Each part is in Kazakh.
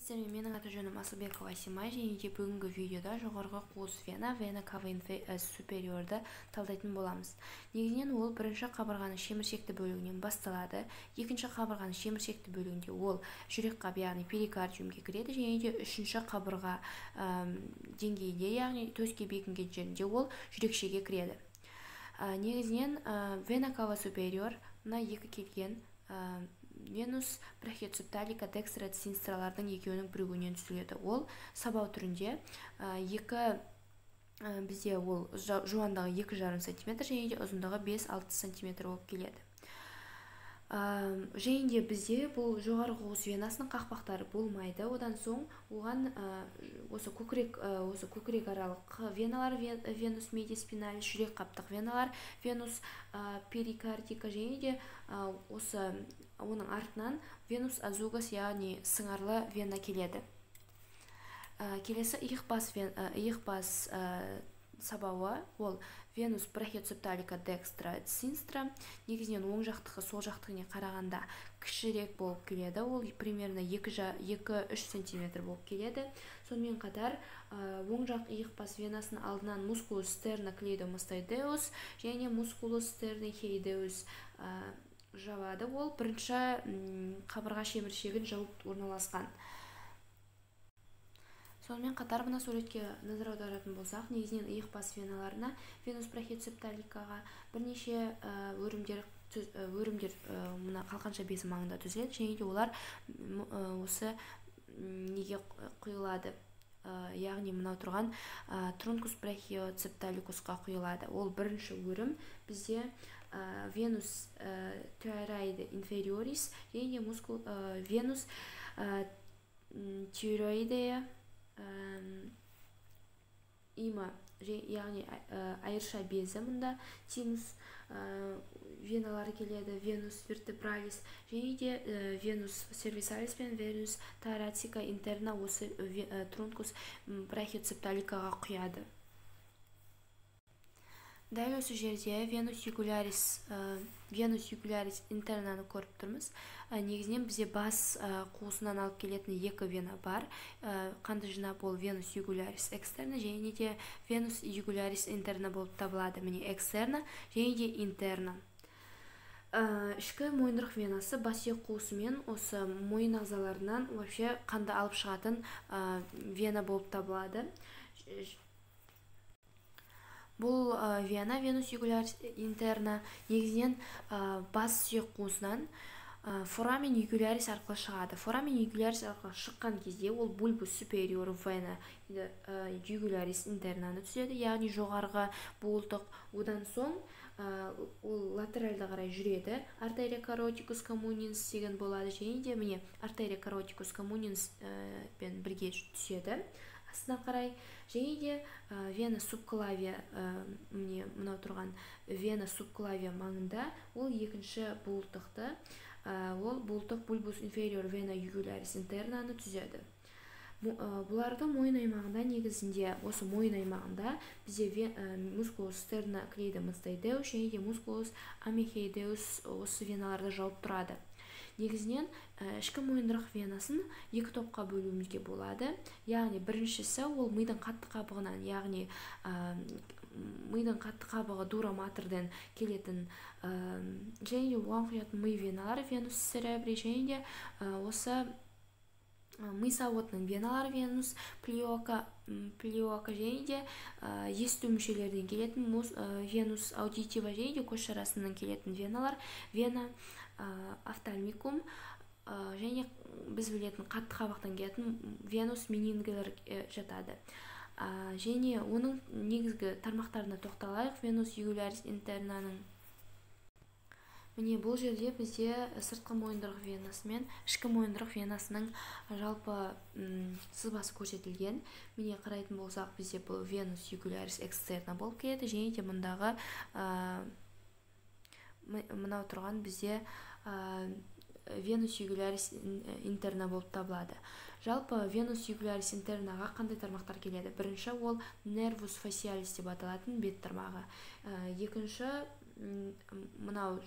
Сәлеметсіздер ме? Менің аты жөнім Асылбекова Асимай, және де бүгінгі видеода жоғарғы қуыс вена кава супериорды талдайтын боламыз. Негізінен ол бірінші қабырғаның шеміршекті бөлігінен басталады. Екінші қабырғаның шеміршекті бөлігінде ол жүрек қабы, яғни перикардиумге кіреді, және де үшінші қабырға деңгейінде, яғни төске бекінген жерінде ол жүрекшеге кіреді. Негізінен вена кава супериорына екі келген венус брахиоцепталика декстрат синстралардың екеуінің бірігуінен түзіледі. Ол сабау түрінде бізде ол жуандығы 2,5 см және де ұзындығы 5-6 см болып келеді. Және де бізде бұл жоғарғы қуыс венасының қақпақтары болмайды. Одан соң оған осы көкірек аралық веналар, венус медиспиналис, жүрек қаптық веналар, венус перикардика, және де осы оның артынан венус азугас, яғни сыңарлы вена келеді. Келесі иықбас сабауы ол венус брахиоцепталика декстра синстра. Негізінен оң жақтығы сол жақтығына қарағанда кішірек болып келеді. Ол примерно 2-3 см болып келеді. Сонымен қатар оң жақ иықбас венасының алдынан мускулус стерноклейдомастоидеус және мускулус стернохейдеус жабады. Ол бірінші қабырға шеміршегін жауып орналасқан. Сонымен қатар мына суретке назар аударатын болсақ, негізінен иықбас веналарына, венус брахиоцепталикаға бірнеше өрімдер мына қалқанша безі маңында түзіледі, және де олар осы неге құйылады, яғни мынау тұрған трункус брахиоцепталикусқа құйылады. Ол бірінші өрім бізде венус тироиде инфериорис және де венус тироидея има, яғни айырша безі, мұнда тимус веналары келеді, венус вертебралис, және де венус сервисалис пен венус таратика интерна осы трункус брахиоцепталикаға құяды. Дәл осы жерде венус югулярис интернаны көріп тұрмыз. Негізінен бізде бас қуысынан алып келетін екі вена бар. Қанды жинап ол венус югулярис экстерна және де венус югулярис интерна болып табылады. Міне экстерна және де интерна. Ішкі мойындырық венасы бас сүйек қуысымен осы мойын ағзаларынан вообще қанды алып шығатын вена болып табылады. Бұл вена, венус югулярис интерна, негізінен бас сүйек қуысынан форамен югулярис арқылы шығады. Форамен югулярис арқылы шыққан кезде ол бульбус супериор вена югулярис интернаны түзеді, яғни жоғарғы буылтық. Одан соң ол латеральды қарай жүреді. Артерия каротикус коммунинс деген болады, және де міне артерия каротикус коммунинс пен бірге түседі астына қарай, және де вена субклавия, мынау тұрған вена субклавия маңында ол екінші буылтықты, ол буылтық бульбус инфериор вена югулярис интернаны түзеді. Бұларды мойын аймағында, негізінде осы мойын аймағында бізде мускулус стерноклейдомастоидеус және де мускулус амихейдеус осы веналарды жауып тұрады. Негізінен ішкі мойындырық венасын екі топқа бөлуімізге болады. Яғни біріншісі ол мидың қатты қабығынан, яғни мидың қатты қабығы дура матрден келетін және де оған құятын ми веналар, венус церебри, және де осы ми сауытының веналар, венус плеока, және де есту мүшелерден келетін венус аудитива, және де көз шарасынан келетін веналар, вена офтальмикум, және біз білетін қатты қабықтан келетін венус менингілер жатады. Және оның негізгі тармақтарына тоқталайық. Венус югулярис интернаның міне бұл жерде бізде сыртқы мойындырық венасы мен ішкі мойындырық венасының жалпы сызбасы көрсетілген. Міне қарайтын болсақ, бізде бұл венус югулярис экстерна болып келеді, және де мұндағы мынау тұрған бізде венус югулярис интерна болып табылады. Жалпы венус югулярис интернаға қандай тармақтар келеді? Бірінші ол нервус фасиалис деп аталатын бет тармағы. Екінші мынау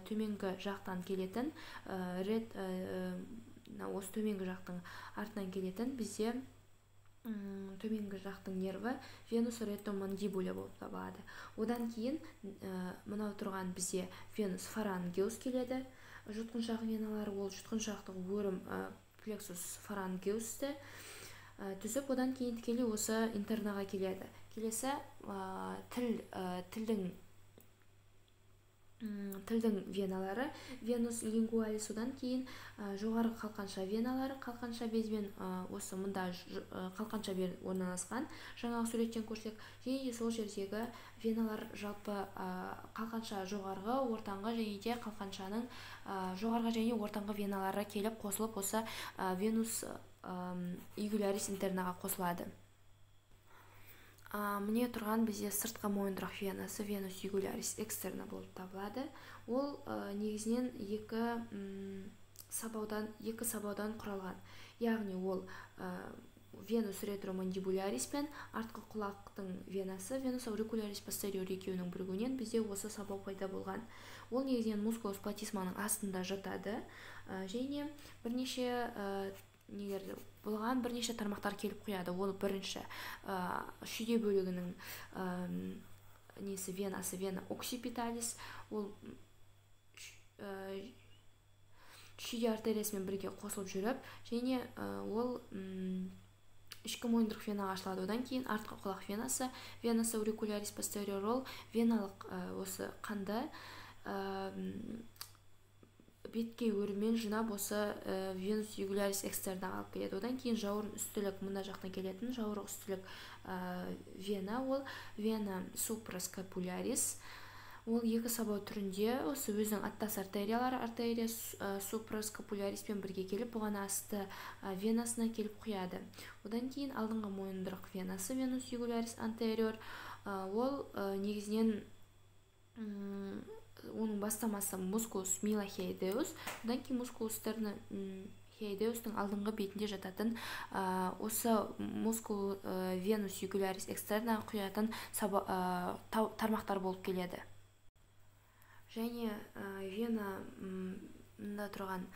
төменгі жақтан келетін осы төменгі жақтың артынан келетін бізде төменгі жақтың нерві венус ретромандибуля болып табылады. Одан кейін мынау тұрған бізде венус фарангеус келеді. Жұтқыншақ веналары ол жұтқыншақтың өрім плексус фарангеусты түзіп, одан кейін тікелей осы интернаға келеді. Келесі тілдің веналары венус лингуалис, одан кейін жоғарғы қалқанша веналары қалқанша безбен осы мұнда қалқанша бер орналасқан, жаңағы суреттен көрсек, және сол жердегі веналар жалпы қалқанша жоғарғы, ортаңғы және де қалқаншаның жоғарғы және ортаңғы веналары келіп қосылып осы венус югулярис интернаға қосылады. Міне тұрған бізде сыртқы мойындырақ венасы венус югулярис экстерна болып табылады. Ол негізінен екі сабаудан құралған. Яғни ол венус ретромандибулярис пен артқы құлақтың венасы венус аурикулярис постериор екеуінің бірігуінен бізде осы сабау пайда болған. Ол негізінен мускулус платисманың астында жатады және бірнеше болған бірнеше тармақтар келіп қояды. Ол бірінші шүйде бөлігінің венасы вена оксипиталис, ол шүйде артериясымен бірге қосылып жүріп, және ол ішкі мойындырық венаға ашылады. Одан кейін артқы құлақ венасы венус аурикулярис постериор, ол веналық осы қанды бетке өрімен жинап осы венус югулярис экстернаға алып келеді. Одан кейін жауырын үстілік, мұнда жақтан келетін жауырын үстілік вена, ол вена супраскапулярис. Ол екі сабау түрінде осы өзінің аттас артериялары артерия супраскапуляриспен бірге келіп, бұған асты венасына келіп құяды. Одан кейін алдыңғы мойындырық венасы венус югулярис антериор, ол негізінен оның бастамасы мускулус милохейдеус, одан кейін мускулус тернохейдеустың алдыңғы бетінде жататын осы мускул венус югулярис экстернаға құятын тармақтар болып келеді. Және вена мында тұрған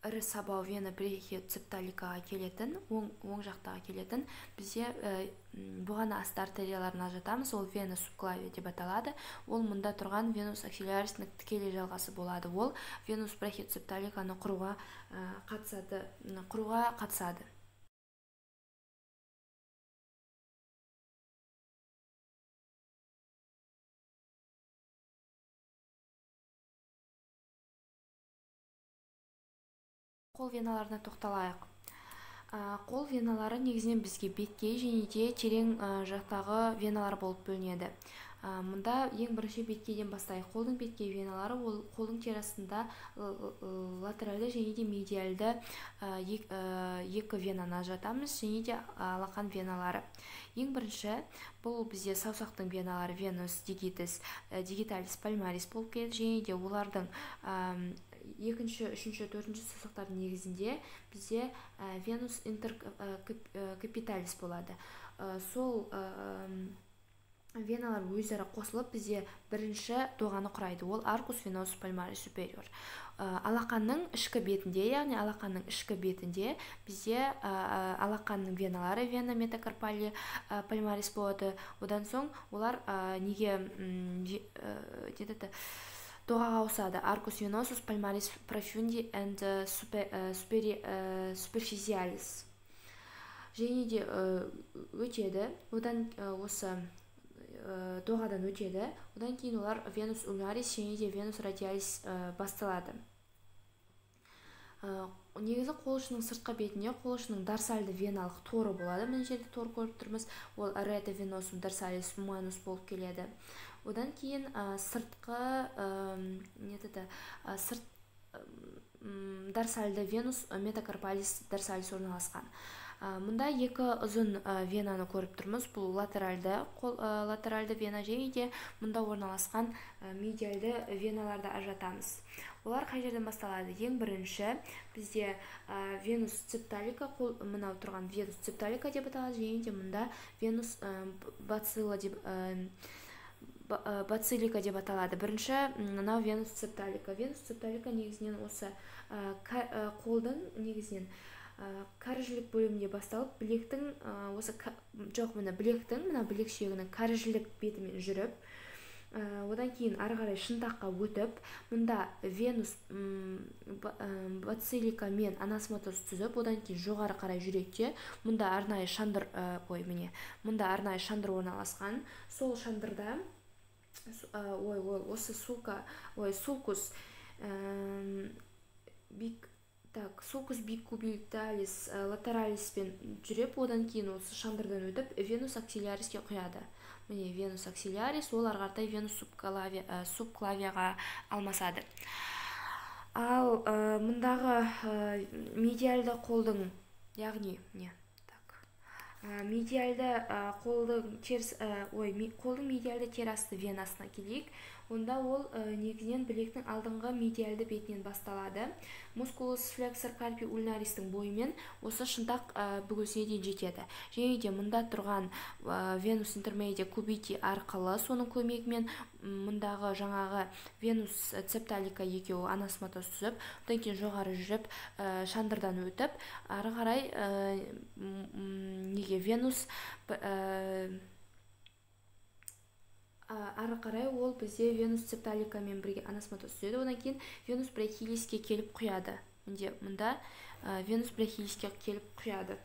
ірі сабау вена брахиоцепталикаға келетін, оң жақтаға келетін, бізде бұған асты артерияларына жатамыз, ол вена субклавия деп аталады. Ол мұнда тұрған венус аксилярисінің тікелей жалғасы болады. Ол венус брахиоцепталиканы құруға қатысады. Қол веналарына тоқталайық. Қол веналары негізінен бізге бетке және де терең жақтағы веналар болып бөлінеді. Мұнда ең бірінші беткейден бастайық. Қолдың бетке веналары ол қолдың терасында латеральды және де медиальды екі венаны жатамыз, және де алақан веналары. Ең бірінші бұл бізде саусақтың веналары венус дигиталис пальмарис болып келеді, және де олардың екінші, үшінші, төртінші саусақтардың негізінде бізде венус интеркапиталис болады. Сол веналар өзара қосылып бізде бірінші доғаны құрайды. Ол аркус веносус пальмарис супериор. Алақанның ішкі бетінде, яғни алақанның ішкі бетінде бізде алақанның веналары вена метакарпалия пальмарис болады. Одан соң олар неге доғаға ауысады. Аркус веносус пальмарис профунди and superficialis. Және де өтеді. Одан осы доғадан өтеді. Одан кейін олар венус улярис және де венус радиалис басталады. Негізі қол ұшының сыртқы бетінде қол ұшының дарсальды веналық торы болады. Мына жерде тор көріп тұрмыз. Ол арета веносум дарсалис humanus болып келеді. Одан кейін сыртқы дарсальды венус метакарпалис дарсалис орналасқан. Мұнда екі ұзын венаны көріп тұрмыз. Бұл латеральды вена және де мұнда орналасқан медиальды веналарды ажыратамыз. Олар қай жерден басталады? Ең бірінші бізде венус цепталика, мынау тұрған венус цепталика деп аталады, және де мұнда венус бацилла деп бацилика деп аталады. Бірінші мынау венус септалика. Венус септалика негізінен осы қолдың негізінен кәріжілік бөлімінде басталып, білектің білек сүйегінің кәріжілік бетімен жүріп, одан кейін ары қарай шынтаққа өтіп, мұнда венус бацилика мен анасматоз түзіп, одан кейін жоғары қарай жүректе, мұнда арнайы шандыр орналасқан. Сол шандырда сулкус бикубиталис латералиспен жүріп, одан кейін осы шандырдан өтіп венус аксиляриске құяды. Міне венус аксилярис, ол ары қаратай венус субклавияға алмасады. Ал мұндағы медиалды қолдың, яғни медиалды қолдың медиалды терасты венасына келейік. Онда ол негізінен білектің алдыңғы медиалды бетінен басталады. Мускулус флексор карпи ульнаристың бойымен осы шынтақ бүгілсіне дейін жетеді. Және де мұнда тұрған венус интермедия кубити арқылы соның көмегімен мұндағы жаңағы венус септалика екеуі анасматоз түзіп, одан кейін жоғары жүріп, шандырдан өтіп, ары қарай венус ары қарай ол бізде венус септаликамен бірге анасматоз түзеді, одан кейін венус брахилиске келіп құяды. Мұнда венус брахилиске келіп құяды.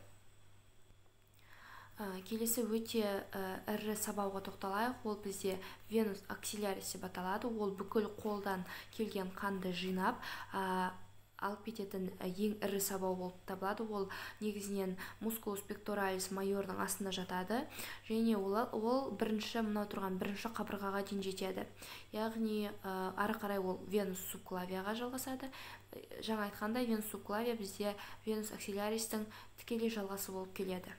Келесі өте ірі сабауға тоқталайық. Ол бізде венус аксилярис деп аталады. Ол бүкіл қолдан келген қанды жинап, алып кететін ең ірі сабау болып табылады. Ол негізінен мускулус пекторалис майордың астында жатады, және ол мынау тұрған бірінші қабырғаға дейін жетеді. Яғни ары қарай ол венус субклавияға жалғасады. Жаңа айтқандай, венус субклавия бізде венус аксиляристің тікелей жалғасы болып келеді.